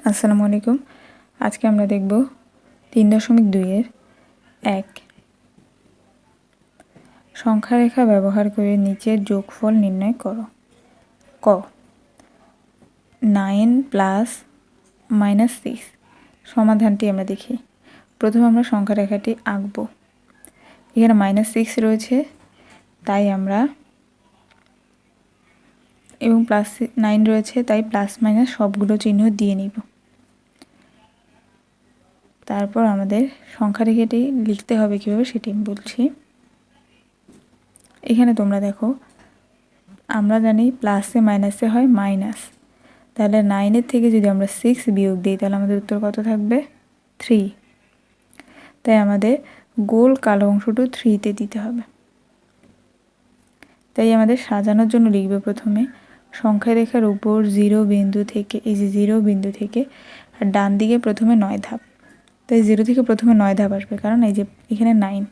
আসসালামু আলাইকুম। আজকে আমরা দেখব 3.2 1 সংখ্যা রেখা ব্যবহার করে নিচের যোগফল নির্ণয় করো। ক 9 প্লাস -6 সমাধানটি আমরা দেখি। প্রথমে আমরা সংখ্যা রেখাটি আঁকব। এখানে -6 রয়েছে, তাই আমরা এবং +9 রয়েছে, তাই প্লাস মাইনাস সবগুলো চিহ্ন দিয়ে নিব। তারপর আমাদের সংখ্যা রেখাটি লিখতে হবে কীভাবে সেটি আমি বলছি। এখানে তোমরা দেখো, আমরা জানি প্লাসে মাইনাসে হয় মাইনাস, তাহলে 9-এর থেকে যদি আমরা 6 বিয়োগ দিই তাহলে আমাদের উত্তর কত থাকবে? 3। তাই আমাদের গোল কালো অংশটু 3-তে দিতে হবে। তাই আমাদের সাজানোর জন্য লিখবে প্রথমে সংখ্যা রেখার উপর 0 বিন্দু থেকে, এই যে 0 বিন্দু থেকে আর ডান দিকে প্রথমে 9 ধাপ। তাই 0 থেকে প্রথমে 9 ধাপ আসবে, কারণ এই যে এখানে 9।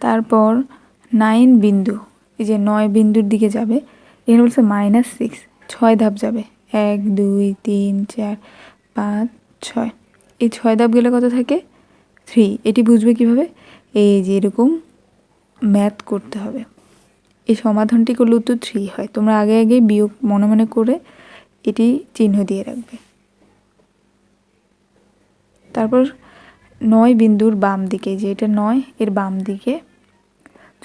তারপর 9 বিন্দু, এই যে 9 বিন্দুর দিকে যাবে। এখানে বলছে -6, 6 ধাপ যাবে। 1 2 3 4 5 6, এই 6 ধাপ গেলে কত থাকে? 3। এটি বুঝবে কিভাবে? এই যে এরকম ম্যাথ করতে হবে। এই সমাধানটি করলে উত্তর 3 হয়। তোমরা আগে আগে বিয়োগ মনে মনে করে এটি চিহ্ন দিয়ে রাখবে। তারপর 9 বিন্দুর বাম দিকে, যে এটা 9 এর বাম দিকে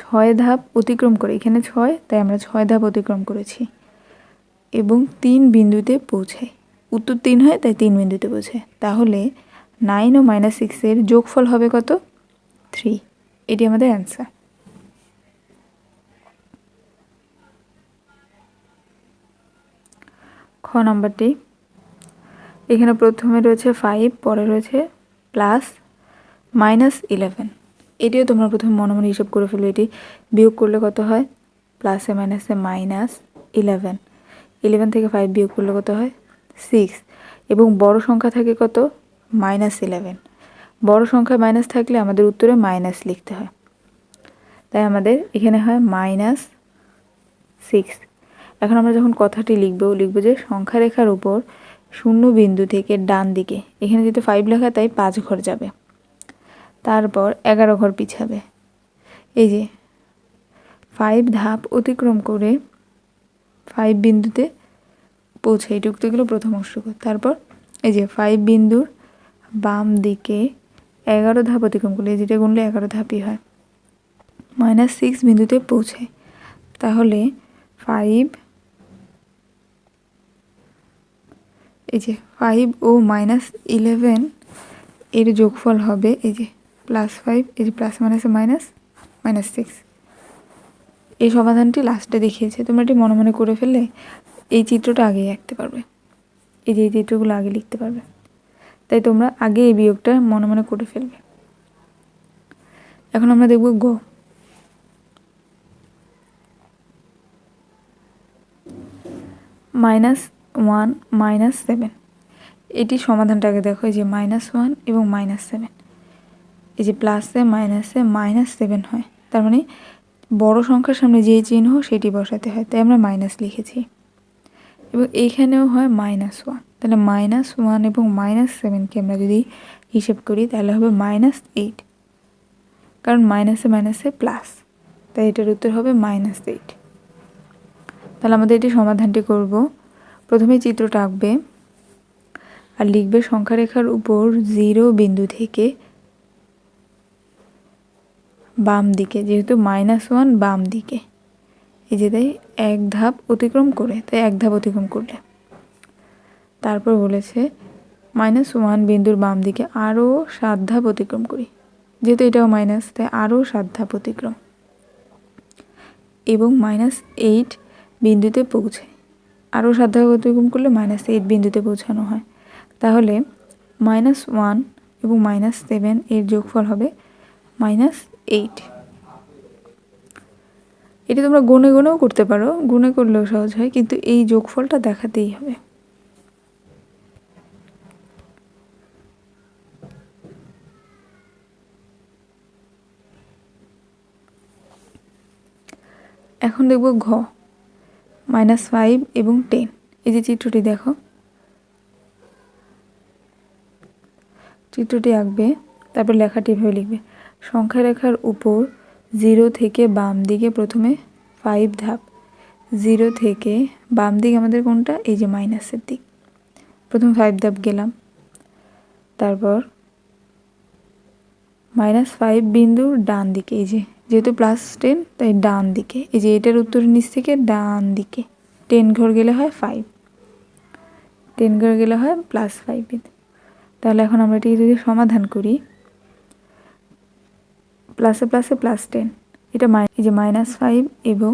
6 ধাপ অতিক্রম করে, এখানে 6 তাই আমরা 6 ধাপ অতিক্রম করেছি এবং 3 বিন্দুতে পৌঁছাই। উত্তর 3 হয়, তাই 3 বিন্দুতে পৌঁছায়। তাহলে 9 ও -6 এর যোগফল হবে কত? 3। এটি আমাদের অ্যান্সার। খ নম্বরটি, এখানে প্রথমে রয়েছে 5, পরে রয়েছে +-11। এটিও তোমরা প্রথমে মনে মনে হিসাব করে ফেলো। এটি বিয়োগ করলে কত হয়? প্লাসে মাইনাসে -11। 11 থেকে 5 বিয়োগ করলে কত হয়? 6। এবং বড় সংখ্যা থাকে কত? -11। বড় সংখ্যায় মাইনাস থাকলে আমাদের উত্তরে মাইনাস লিখতে হয়। তাই আমাদের এখানে হয় -6। এখন আমরা যখন কথাটি লিখব যে সংখ্যা রেখার উপর 0 বিন্দু থেকে ডান দিকে, এখানে যেহেতু 5 লেখা তাই 5 ঘর যাবে, তারপর 11 ঘর পিছাবে। এই যে 5 ধাপ অতিক্রম করে 5 বিন্দুতে পৌঁছে, এটুকু তো গেলো প্রথম অংশ। তারপর এই যে 5 বিন্দুর বাম দিকে 11 ধাপ অতিক্রম করলে, যেটা গুনলে 11 ধাপই হয়, -6 বিন্দুতে পৌঁছায়। তাহলে 5, এই যে 5 ও -11 এর যোগফল হবে এই যে +5, এই যে প্লাস মাইনাসে -6। এই সমাধানটি লাস্টে দেখিয়েছে। তোমরা এটি মনে মনে করে ফেললে এই চিত্রটা আগেই আঁকতে পারবে। এই যে এই চিত্রগুলো আগে লিখতে পারবে। তাই তোমরা আগে এই বিয়োগটা মনে মনে করে ফেলবে। এখন আমরা দেখব গ। -1 -7। এটি সমাধানটা আগে দেখো। এই যে -1 এবং -7, এই যে প্লাসে মাইনাসে -7 হয়। তার মানে বড় সংখ্যার সামনে যে চিহ্ন সেটি বসাতে হয়, তাই আমরা মাইনাস লিখেছি। এবং এইখানেও হয় -1, তাহলে -1 এবং -7কে আমরা যদি হিসেব করি তাহলে হবে -8, কারণ মাইনাসে মাইনাসে প্লাস, তাই এটার উত্তর হবে -8। তাহলে আমাদের এটি সমাধানটি করব। প্রথমে চিত্রটা আঁকবে আর লিখবে সংখ্যা রেখার উপর 0 বিন্দু থেকে বাম দিকে, যেহেতু -1 বাম দিকে, এই যে তাই 1 ধাপ অতিক্রম করে, তাই 1 ধাপ অতিক্রম করলে। তারপর বলেছে -1 বিন্দুর বাম দিকে আরও 7 ধাপ অতিক্রম করি, যেহেতু এটাও মাইনাস তাই আরও 7 ধাপ অতিক্রম, এবং -8 বিন্দুতে পৌঁছে। আরও 7 ধাপ অতিক্রম করলে -8 বিন্দুতে পৌঁছানো হয়। তাহলে -1 এবং -7 এর যোগফল হবে -8। এটি তোমরা গুণে গুণেও করতে পারো, গুণে করলেও সহজ হয়, কিন্তু এই যোগফলটা দেখাতেই হবে। এখন দেখব ঘ। -5 এবং 10। এই যে চিত্রটি দেখো, চিত্রটি আঁকবে, তারপর লেখাটি এভাবে লিখবে। সংখ্যা রেখার উপর 0 থেকে বাম দিকে প্রথমে 5 ধাপ। 0 থেকে বাম দিক আমাদের কোনটা? এই যে মাইনাসের দিক। প্রথম 5 ধাপ গেলাম, তারপর -5 বিন্দুর ডান দিকে, এই যে যেহেতু +10 তাই ডান দিকে, এই যে এটার উত্তর নিচ থেকে ডান দিকে 10 ঘর গেলে হয় 5, 10 ঘর গেলে হয় +5 বিন্দু। তাহলে এখন আমরা এটি যদি সমাধান করি, প্লাসে প্লাসে +10, এটা এই যে -5 এবং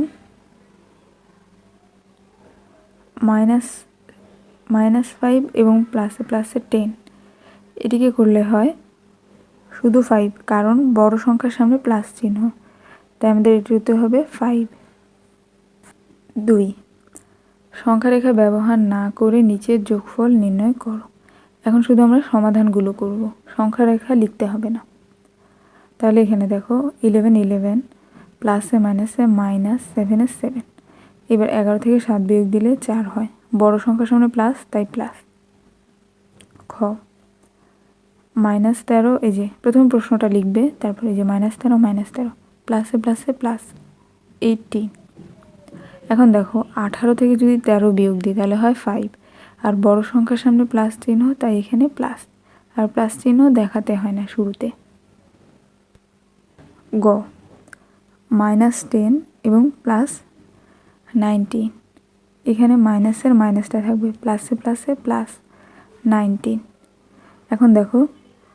-5 এবং প্লাসে প্লাসে 10, এটিকে করলে হয় শুধু 5, কারণ বড় সংখ্যার সামনে প্লাস চিহ্ন, তাই আমাদের এটি উত্তর হবে 5। 2, সংখ্যা রেখা ব্যবহার না করে নিচের যোগফল নির্ণয় করো। এখন শুধু আমরা সমাধানগুলো করব, সংখ্যা রেখা লিখতে হবে না। তাহলে এখানে দেখো 11 11, প্লাসে মাইনাসে -7 7। এবার 11 থেকে 7 বিয়োগ দিলে 4 হয়, বড় সংখ্যার সামনে প্লাস তাই প্লাস। খ, -13, এই যে প্রথম প্রশ্নটা লিখবে, তারপর এই যে -13 প্লাসে প্লাসে +18। এখন দেখো 18 থেকে যদি 13 বিয়োগ দিই তাহলে হয় 5, আর বড় সংখ্যার সামনে প্লাস চিহ্ন তাই এখানে প্লাস, আর প্লাস চিহ্ন দেখাতে হয় না শুরুতে। গ, -10 এবং +19, এখানে মাইনাসের মাইনাসটা থাকবে, প্লাসে প্লাসে +19। এখন দেখো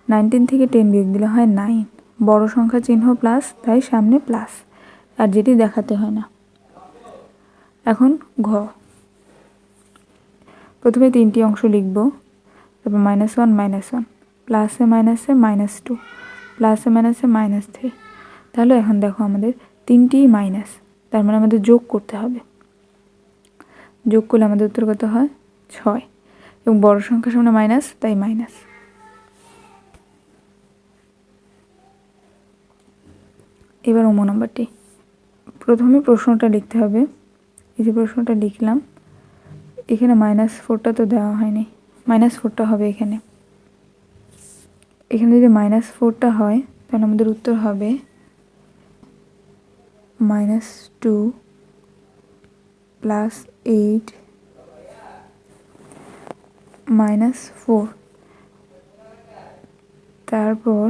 19 থেকে 10 বিয়োগ দিলে হয় 9, বড় সংখ্যা চিহ্ন প্লাস তাই সামনে প্লাস, আর যেটি দেখাতে হয় না। এখন ঘ, প্রথমে 3টি অংশ লিখব, তারপর -1 প্লাসে মাইনাসে -2, প্লাসে মাইনাসে -3। তাহলে এখন দেখো আমাদের 3টি মাইনাস, তার মানে আমাদের যোগ করতে হবে। যোগ করলে আমাদের উত্তর কত হয়? 6, এবং বড় সংখ্যার সামনে মাইনাস তাই মাইনাস। এবার ওমো নাম্বারটি, প্রথমে প্রশ্নটা লিখতে হবে। এই যে প্রশ্নটা লিখলাম, এখানে -4টা তো দেওয়া হয়নি, -4টা হবে এখানে। এখানে যদি -4টা হয় তাহলে আমাদের উত্তর হবে -2 + 8 -4, তারপর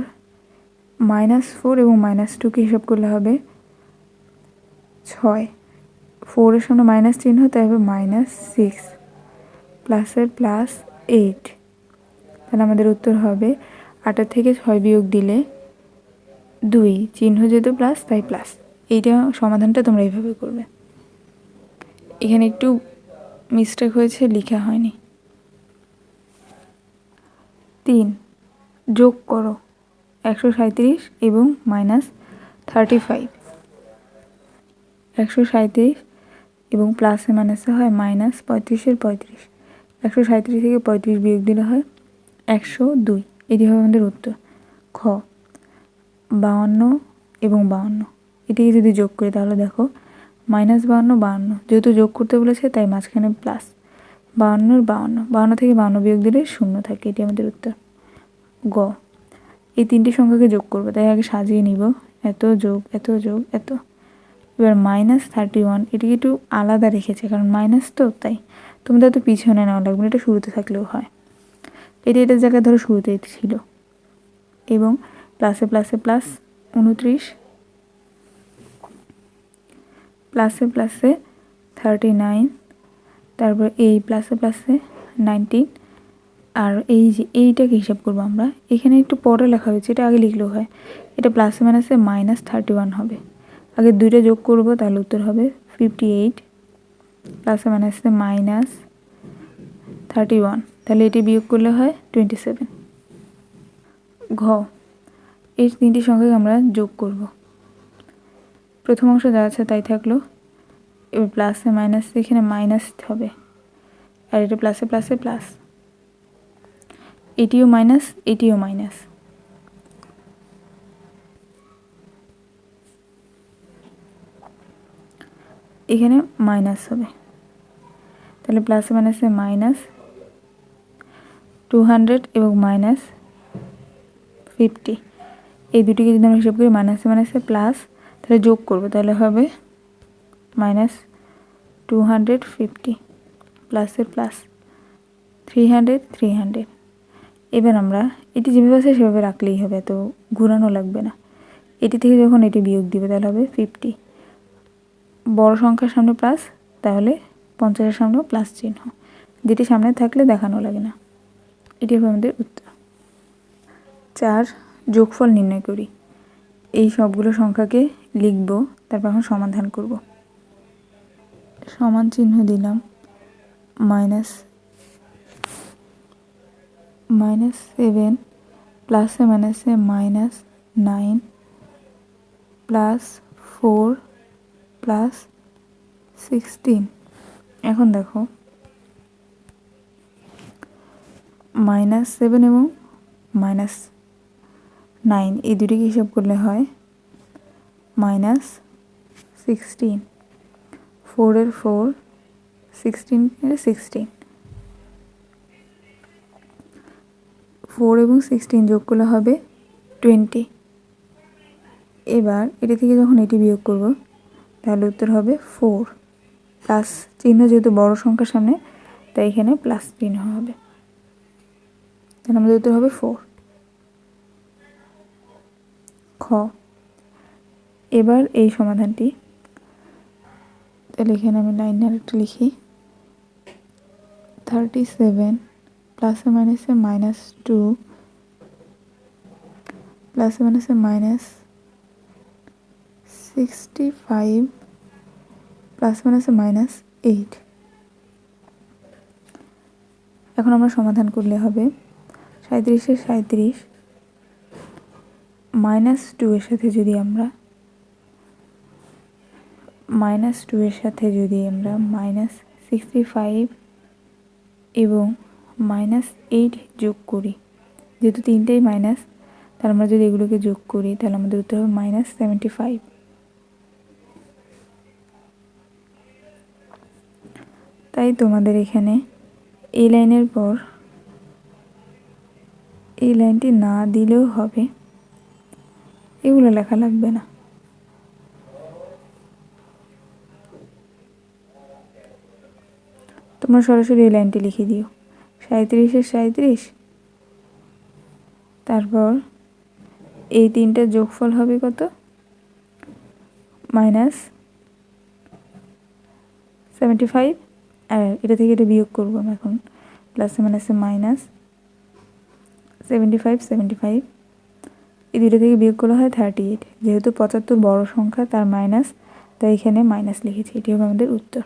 -4 এবং -2কে হিসাব করলে হবে 6, 4 এর সামনে মাইনাস চিহ্ন তাই হবে -6, প্লাসের +8। তাহলে আমাদের উত্তর হবে 8 থেকে 6 বিয়োগ দিলে 2, চিহ্ন যেহেতু প্লাস তাই প্লাস। এইটা সমাধানটা তোমরা এইভাবে করবে। এখানে একটু মিস্টেক হয়েছে, লেখা হয়নি। 3, যোগ করো 137 এবং -35। 137 এবং প্লাসে মাইনাসে হয় -35 35। 137 থেকে 35 বিয়োগ দিলে হয় 102, এটি হবে আমাদের উত্তর। খ, 52 এবং 52, এটিকে যদি যোগ করি তাহলে দেখো -52 52, যেহেতু যোগ করতে বলেছে তাই মাঝখানে প্লাস, 52 52 থেকে 52 বিয়োগ দিলে 0 থাকে, এটি আমাদের উত্তর। গ, এই 3টি সংখ্যাকে যোগ করবো, তাই আগে সাজিয়ে নিব, এত যোগ এত যোগ এত। এবার -31, এটিকে একটু আলাদা রেখেছে কারণ মাইনাস তো, তাই তোমাদের তো পিছনে নেওয়া লাগবে, এটা শুরুতে থাকলেও হয়। এটার জায়গায় ধরো শুরুতেই ছিল। এবং প্লাসে প্লাসে +29, প্লাসে প্লাসে 39, তারপর এই প্লাসে প্লাসে 19, আর এই যে এইটাকে হিসাব করবো আমরা, এখানে একটু পরে লেখা হয়েছে, এটা আগে লিখলেও হয়। এটা প্লাসে মাইনাসে -31 হবে, আগে 2টা যোগ করব তাহলে উত্তর হবে 58, প্লাসে মাইনাসে -31, তাহলে এটি বিয়োগ করলে হয় 27। ঘ, এই 3টি সংখ্যাকে আমরা যোগ করব। প্রথম অংশ যা আছে তাই থাকলো, এবার প্লাসে মাইনাসে এখানে মাইনাস হবে, আর এটা প্লাসে প্লাসে প্লাস, এটিও মাইনাস এটিও মাইনাস। এখানে মাইনাস হবে, তাহলে প্লাসে মাইনাসে মাইনাস 200 এবং মাইনাস 50, এই দুটিকে যদি আমরা হিসাব করি মাইনাসে মাইনাসে প্লাস, তাহলে যোগ করবো, তাহলে হবে মাইনাস 250 প্লাসের প্লাস 300। এবার আমরা এটি যেভাবে আছে সেভাবে রাখলেই হবে, তো ঘোরানো লাগবে না। এটি থেকে যখন এটি বিয়োগ দিবে তাহলে হবে 50, বড় সংখ্যার সামনে প্লাস, তাহলে 50-এর সামনেও প্লাস চিহ্ন, যেটি সামনে থাকলে দেখানো লাগে না। এটি হবে আমাদের উত্তর। 4, যোগফল নির্ণয় করি। এই সবগুলো সংখ্যাকে লিখব, তারপর এখন সমাধান করব। সমান চিহ্ন দিলাম, -7 প্লাসে মাইনাসে -9 প্লাস 4 প্লাস 16। এখন দেখো -7 এবং -9 এই দুটিকে হিসাব করলে হয় -16, 4 এর 4, 16 এর 16, 4 এবং 16 যোগ করলে হবে 20। এবার এটি থেকে যখন এটি বিয়োগ করব তাহলে উত্তর হবে 4, প্লাস চিহ্ন যেহেতু বড় সংখ্যার সামনে তাই এখানে প্লাস চিহ্ন হবে, তাহলে আমাদের উত্তর হবে 4। খ, এবার এই সমাধানটি, তাহলে এখানে আমি লাইন আরেকটা লিখি, 37 প্লাসে মাইনাসে -2 প্লাসে মাইনাসে -65 প্লাস মাইনাসে -8। এখন আমরা সমাধান করলে হবে 37-এর 37 -2 এর সাথে যদি আমরা -65 এবং -8 যোগ করি, যেহেতু তিনটেই মাইনাস, তাহলে আমরা যদি এগুলোকে যোগ করি তাহলে আমাদের উত্তর হবে -75। তাই তোমাদের এখানে এই লাইনের পর এই লাইনটি না দিলেও হবে, এগুলো লেখা লাগবে না। তোমরা সরাসরি এই লাইনটি লিখে দিও, 37-এর 37, তারপর এই তিনটার যোগফল হবে কত, -75, আর এটা থেকে এটা বিয়োগ করবো আমরা এখন, প্লাসে মাইনাসে -75 এই দুটো থেকে বিয়োগ করা হয় 38, যেহেতু 75 বড় সংখ্যা তার মাইনাস, তাই এখানে মাইনাস লিখেছি, এটি হবে আমাদের উত্তর।